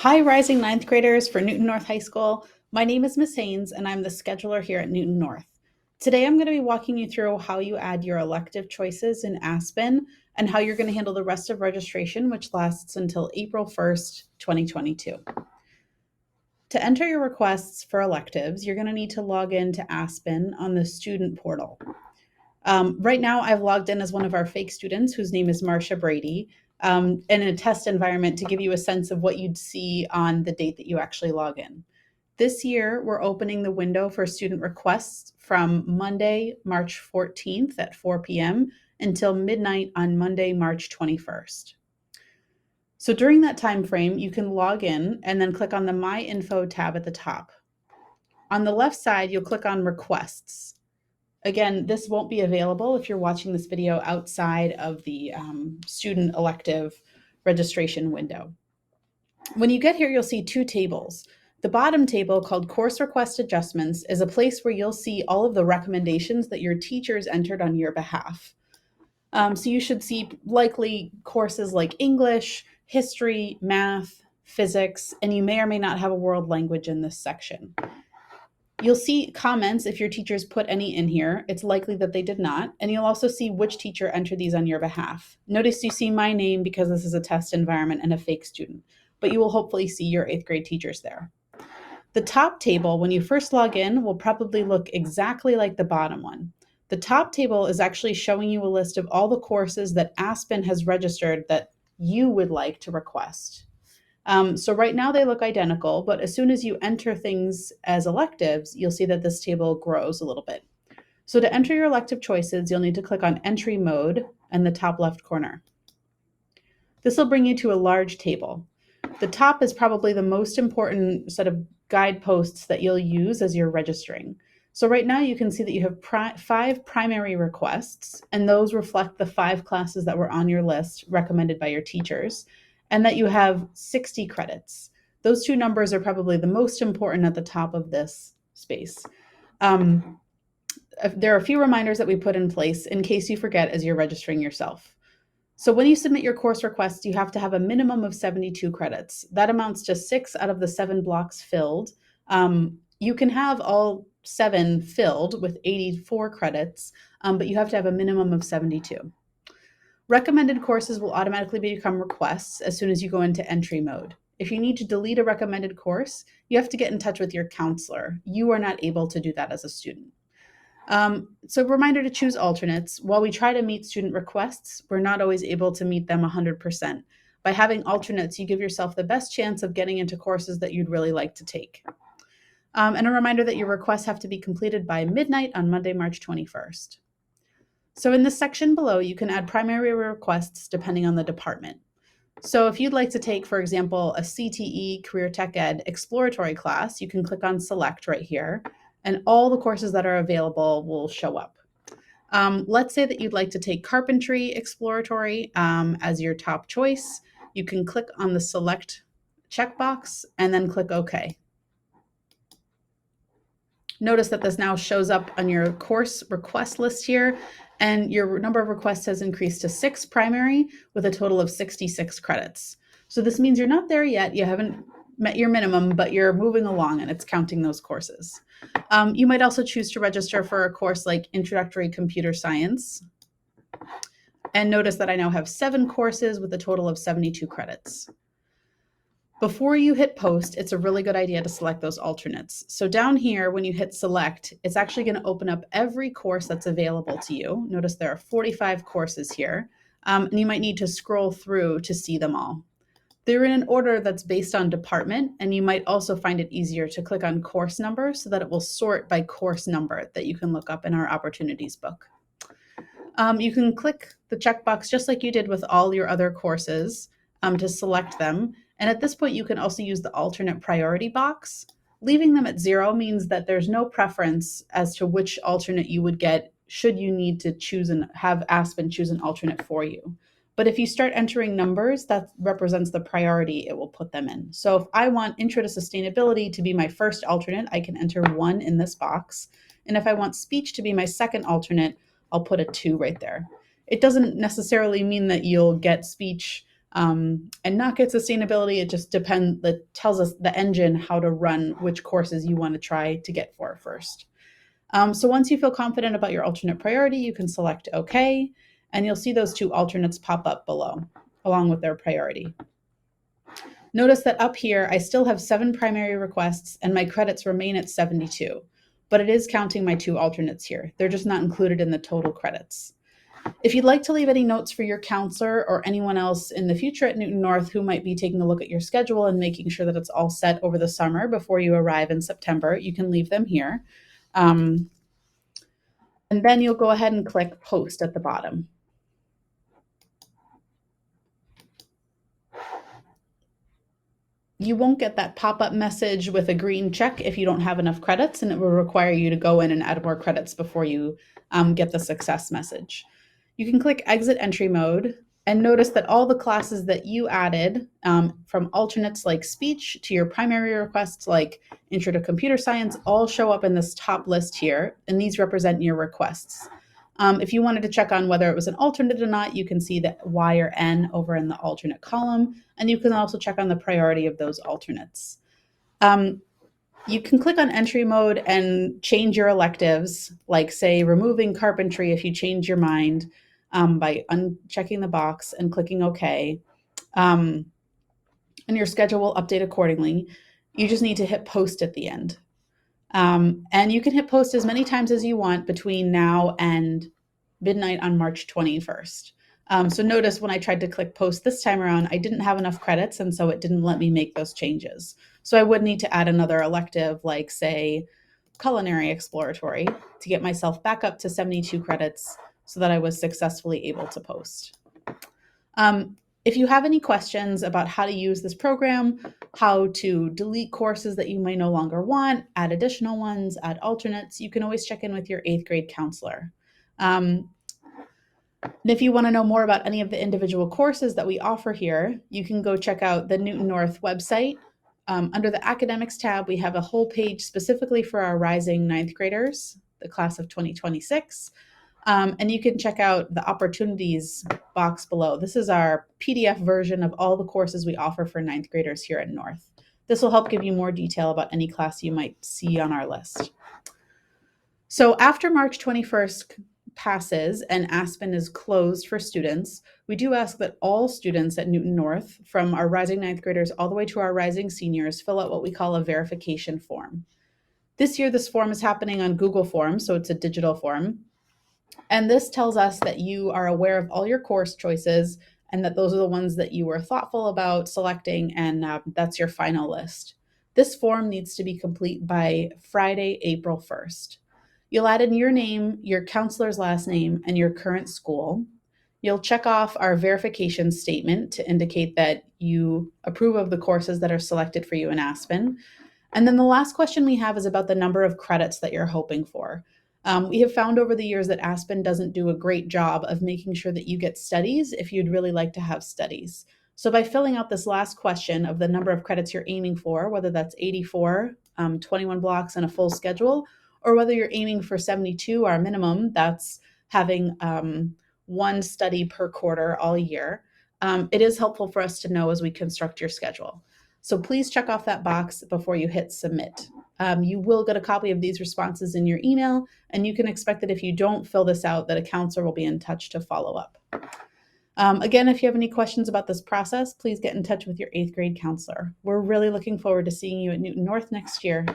Hi, rising ninth graders for Newton North High School. My name is Miss Haynes, and I'm the scheduler here at Newton North. Today, I'm going to be walking you through how you add your elective choices in Aspen and how you're going to handle the rest of registration, which lasts until April 1st, 2022. To enter your requests for electives, you're going to need to log in to Aspen on the student portal. Right now, I've logged in as one of our fake students, whose name is Marcia Brady, in a test environment to give you a sense of what you'd see on the date that you actually log in. This year, we're opening the window for student requests from Monday, March 14th at 4 p.m. until midnight on Monday, March 21st. So during that time frame, you can log in and then click on the My Info tab at the top. On the left side, you'll click on Requests. Again, this won't be available if you're watching this video outside of the student elective registration window. When you get here, you'll see two tables. The bottom table, called Course Request Adjustments, is a place where you'll see all of the recommendations that your teachers entered on your behalf. So you should see likely courses like English, history, math, physics, and you may or may not have a world language in this section. You'll see comments if your teachers put any in here. It's likely that they did not. And you'll also see which teacher entered these on your behalf. Notice you see my name because this is a test environment and a fake student, but you will hopefully see your 8th grade teachers there. The top table, when you first log in, will probably look exactly like the bottom one. The top table is actually showing you a list of all the courses that Aspen has registered that you would like to request. So right now they look identical, but as soon as you enter things as electives, you'll see that this table grows a little bit. So to enter your elective choices, you'll need to click on Entry Mode in the top left corner. This will bring you to a large table. The top is probably the most important set of guideposts that you'll use as you're registering. So right now you can see that you have 5 primary requests, and those reflect the 5 classes that were on your list recommended by your teachers, and that you have 60 credits. Those two numbers are probably the most important at the top of this space. There are a few reminders that we put in place in case you forget as you're registering yourself. So when you submit your course request, you have to have a minimum of 72 credits. That amounts to 6 out of the 7 blocks filled. You can have all 7 filled with 84 credits, but you have to have a minimum of 72. Recommended courses will automatically become requests as soon as you go into entry mode. If you need to delete a recommended course, you have to get in touch with your counselor. You are not able to do that as a student. So reminder to choose alternates. While we try to meet student requests, we're not always able to meet them 100%. By having alternates, you give yourself the best chance of getting into courses that you'd really like to take. And a reminder that your requests have to be completed by midnight on Monday, March 21st. So in this section below, you can add primary requests depending on the department. So if you'd like to take, for example, a CTE Career Tech Ed exploratory class, you can click on Select right here, and all the courses that are available will show up. Let's say that you'd like to take carpentry exploratory as your top choice. You can click on the Select checkbox and then click OK. Notice that this now shows up on your course request list here, and your number of requests has increased to 6 primary with a total of 66 credits. So this means you're not there yet. You haven't met your minimum, but you're moving along and it's counting those courses. You might also choose to register for a course like Introductory Computer Science. And notice that I now have 7 courses with a total of 72 credits. Before you hit post, it's a really good idea to select those alternates. So down here, when you hit select, it's actually going to open up every course that's available to you. Notice there are 45 courses here, and you might need to scroll through to see them all. They're in an order that's based on department, and you might also find it easier to click on course number so that it will sort by course number that you can look up in our opportunities book. You can click the checkbox just like you did with all your other courses to select them. And at this point, you can also use the alternate priority box. Leaving them at 0 means that there's no preference as to which alternate you would get should you need to choose and have Aspen choose an alternate for you. But if you start entering numbers, that represents the priority it will put them in. So if I want Intro to Sustainability to be my first alternate, I can enter 1 in this box. And if I want speech to be my second alternate, I'll put a 2 right there. It doesn't necessarily mean that you'll get speech And not get sustainability. It just depends. It tells us the engine how to run which courses you want to try to get for first. So once you feel confident about your alternate priority, you can select OK, and you'll see those two alternates pop up below, along with their priority. Notice that up here, I still have 7 primary requests and my credits remain at 72, but it is counting my 2 alternates here. They're just not included in the total credits. If you'd like to leave any notes for your counselor or anyone else in the future at Newton North who might be taking a look at your schedule and making sure that it's all set over the summer before you arrive in September, you can leave them here. And then you'll go ahead and click Post at the bottom. You won't get that pop-up message with a green check if you don't have enough credits, and it will require you to go in and add more credits before you get the success message. You can click Exit Entry Mode and notice that all the classes that you added, from alternates like speech to your primary requests like Intro to Computer Science, all show up in this top list here, and these represent your requests. If you wanted to check on whether it was an alternate or not, you can see the Y or N over in the alternate column, and you can also check on the priority of those alternates. You can click on entry mode and change your electives, like say removing carpentry if you change your mind, by unchecking the box and clicking OK. And your schedule will update accordingly. You just need to hit post at the end. And you can hit post as many times as you want between now and midnight on March 21st. So notice when I tried to click post this time around, I didn't have enough credits, and so it didn't let me make those changes. So I would need to add another elective, like say culinary exploratory, to get myself back up to 72 credits so that I was successfully able to post. If you have any questions about how to use this program, how to delete courses that you may no longer want, add additional ones, add alternates, you can always check in with your 8th grade counselor. And if you want to know more about any of the individual courses that we offer here, you can go check out the Newton North website. Under the Academics tab, we have a whole page specifically for our rising 9th graders, the class of 2026. And you can check out the opportunities box below. This is our PDF version of all the courses we offer for 9th graders here at North. This will help give you more detail about any class you might see on our list. So after March 21st passes and Aspen is closed for students, we do ask that all students at Newton North, from our rising 9th graders all the way to our rising seniors, fill out what we call a verification form. This year, this form is happening on Google Forms, so it's a digital form. And this tells us that you are aware of all your course choices and that those are the ones that you were thoughtful about selecting, and that's your final list. This form needs to be complete by Friday, April 1st. You'll add in your name, your counselor's last name, and your current school. You'll check off our verification statement to indicate that you approve of the courses that are selected for you in Aspen. And then the last question we have is about the number of credits that you're hoping for. We have found over the years that Aspen doesn't do a great job of making sure that you get studies if you'd really like to have studies. So by filling out this last question of the number of credits you're aiming for, whether that's 84, 21 blocks and a full schedule, or whether you're aiming for 72, our minimum, that's having one study per quarter all year, it is helpful for us to know as we construct your schedule. So please check off that box before you hit submit. You will get a copy of these responses in your email, and you can expect that if you don't fill this out, that a counselor will be in touch to follow up. Again, if you have any questions about this process, please get in touch with your 8th grade counselor. We're really looking forward to seeing you at Newton North next year.